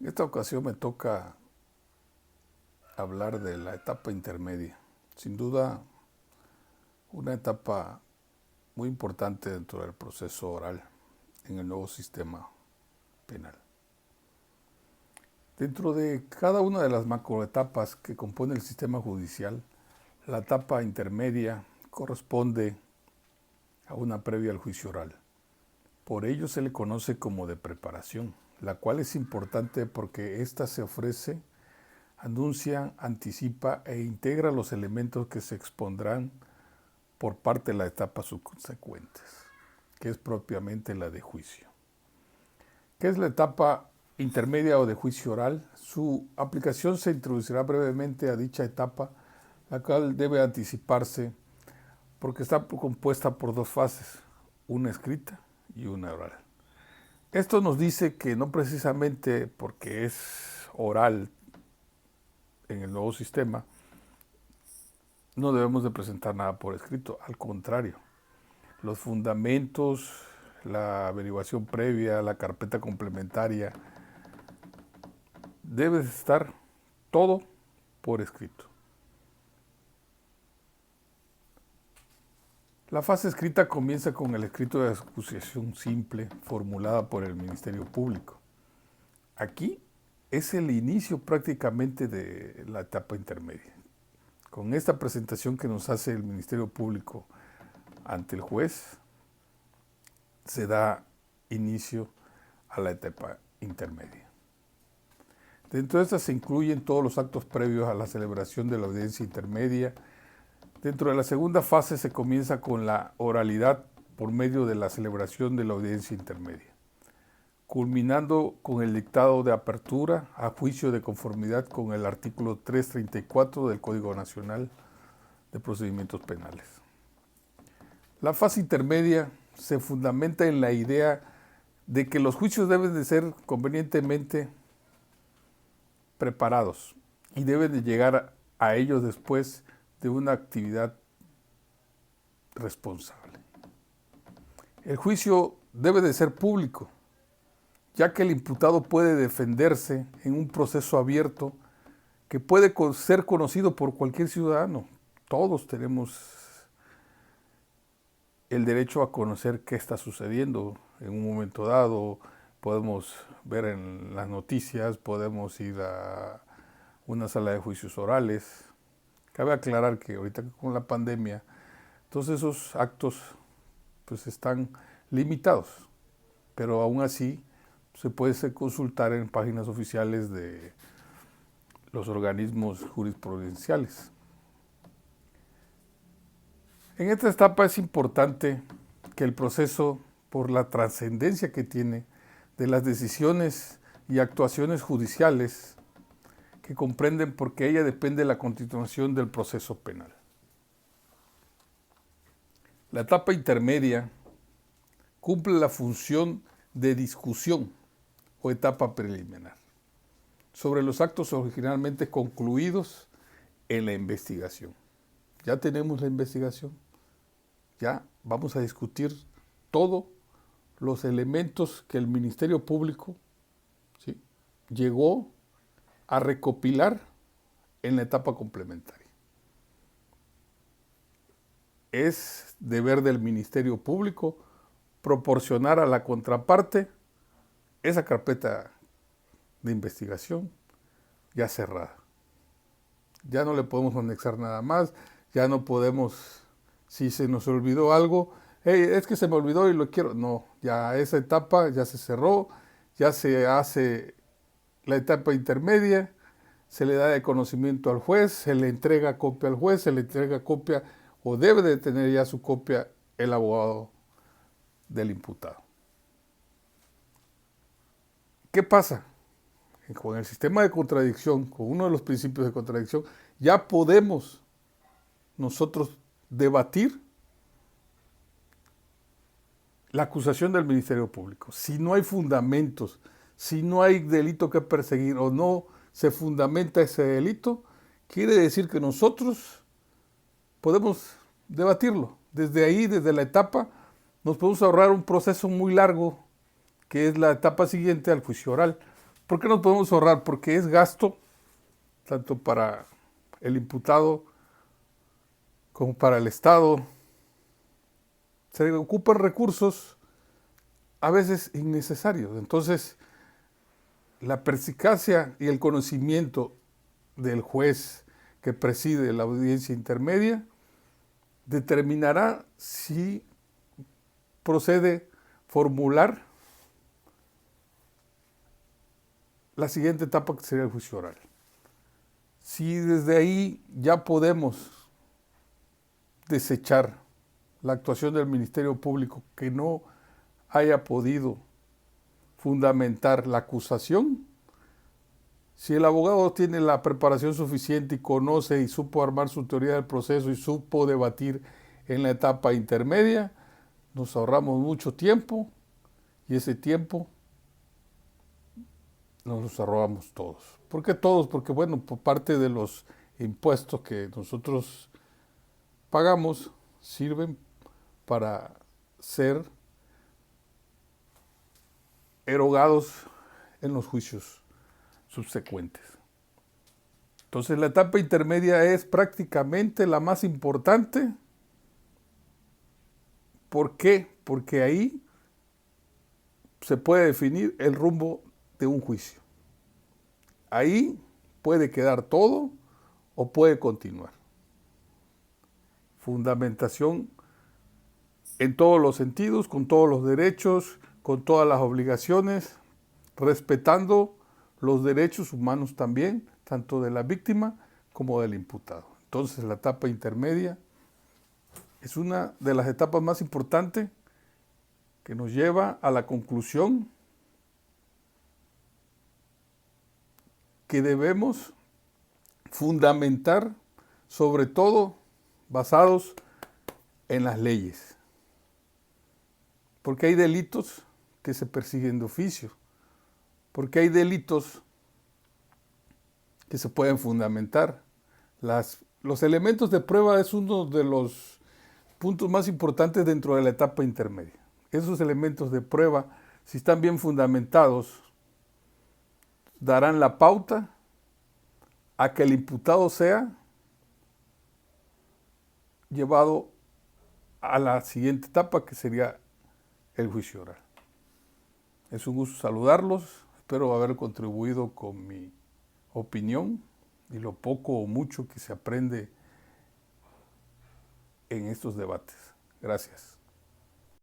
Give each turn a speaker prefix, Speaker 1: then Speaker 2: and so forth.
Speaker 1: En esta ocasión me toca hablar de la etapa intermedia. Sin duda, una etapa muy importante dentro del proceso oral en el nuevo sistema penal. Dentro de cada una de las macroetapas que compone el sistema judicial, la etapa intermedia corresponde a una previa al juicio oral. Por ello se le conoce como de preparación, la cual es importante porque ésta se ofrece, anuncia, anticipa e integra los elementos que se expondrán por parte de las etapas subsecuentes, que es propiamente la de juicio. ¿Qué es la etapa intermedia o de juicio oral? Su aplicación se introducirá brevemente a dicha etapa, la cual debe anticiparse porque está compuesta por dos fases, una escrita y una oral. Esto nos dice que no precisamente porque es oral en el nuevo sistema, no debemos de presentar nada por escrito, al contrario. Los fundamentos, la averiguación previa, la carpeta complementaria, debe estar todo por escrito. La fase escrita comienza con el escrito de acusación simple formulada por el Ministerio Público. Aquí es el inicio prácticamente de la etapa intermedia. Con esta presentación que nos hace el Ministerio Público ante el juez, se da inicio a la etapa intermedia. Dentro de esta se incluyen todos los actos previos a la celebración de la audiencia intermedia. Dentro de la segunda fase se comienza con la oralidad por medio de la celebración de la audiencia intermedia, culminando con el dictado de apertura a juicio de conformidad con el artículo 334 del Código Nacional de Procedimientos Penales. La fase intermedia se fundamenta en la idea de que los juicios deben de ser convenientemente preparados y deben de llegar a ellos después de una actividad responsable. El juicio debe de ser público, ya que el imputado puede defenderse en un proceso abierto que puede ser conocido por cualquier ciudadano. Todos tenemos el derecho a conocer qué está sucediendo en un momento dado. Podemos ver en las noticias, podemos ir a una sala de juicios orales. Cabe aclarar que ahorita con la pandemia, todos esos actos pues están limitados, pero aún así se puede consultar en páginas oficiales de los organismos jurisprudenciales. En esta etapa es importante que el proceso, por la trascendencia que tiene de las decisiones y actuaciones judiciales, que comprenden porque ella depende de la continuación del proceso penal. La etapa intermedia cumple la función de discusión o etapa preliminar sobre los actos originalmente concluidos en la investigación. Ya tenemos la investigación, ya vamos a discutir todos los elementos que el Ministerio Público llegó a recopilar en la etapa complementaria. Es deber del Ministerio Público proporcionar a la contraparte esa carpeta de investigación ya cerrada. Ya no le podemos anexar nada más, ya no podemos, si se nos olvidó algo, hey, es que se me olvidó y lo quiero. No, ya esa etapa ya se cerró, ya se hace la etapa intermedia, se le da de conocimiento al juez, se le entrega copia al juez, se le entrega copia o debe de tener ya su copia el abogado del imputado. ¿Qué pasa? Con el sistema de contradicción, con uno de los principios de contradicción, ya podemos nosotros debatir la acusación del Ministerio Público. Si no hay fundamentos, si no hay delito que perseguir o no se fundamenta ese delito, quiere decir que nosotros podemos debatirlo. Desde ahí, desde la etapa, nos podemos ahorrar un proceso muy largo, que es la etapa siguiente al juicio oral, ¿Por qué nos podemos ahorrar? Porque es gasto tanto para el imputado como para el Estado. Se ocupan recursos a veces innecesarios. Entonces, la perspicacia y el conocimiento del juez que preside la audiencia intermedia determinará si procede formular la siguiente etapa, que sería el juicio oral. Si desde ahí ya podemos desechar la actuación del Ministerio Público que no haya podido fundamentar la acusación, si el abogado tiene la preparación suficiente y conoce y supo armar su teoría del proceso y supo debatir en la etapa intermedia, nos ahorramos mucho tiempo y ese tiempo nos ahorramos todos. ¿Por qué todos? Porque, bueno, por parte de los impuestos que nosotros pagamos, sirven para ser erogados en los juicios subsecuentes. Entonces, la etapa intermedia es prácticamente la más importante. ¿Por qué? Porque ahí se puede definir el rumbo de un juicio. Ahí puede quedar todo o puede continuar. Fundamentación en todos los sentidos, con todos los derechos, con todas las obligaciones, respetando los derechos humanos también, tanto de la víctima como del imputado. Entonces, la etapa intermedia es una de las etapas más importantes que nos lleva a la conclusión que debemos fundamentar, sobre todo basados en las leyes. Porque hay delitos que se persiguen de oficio, porque hay delitos que se pueden fundamentar. Los elementos de prueba es uno de los puntos más importantes dentro de la etapa intermedia. Esos elementos de prueba, si están bien fundamentados, darán la pauta a que el imputado sea llevado a la siguiente etapa, que sería el juicio oral. Es un gusto saludarlos, espero haber contribuido con mi opinión y lo poco o mucho que se aprende en estos debates. Gracias.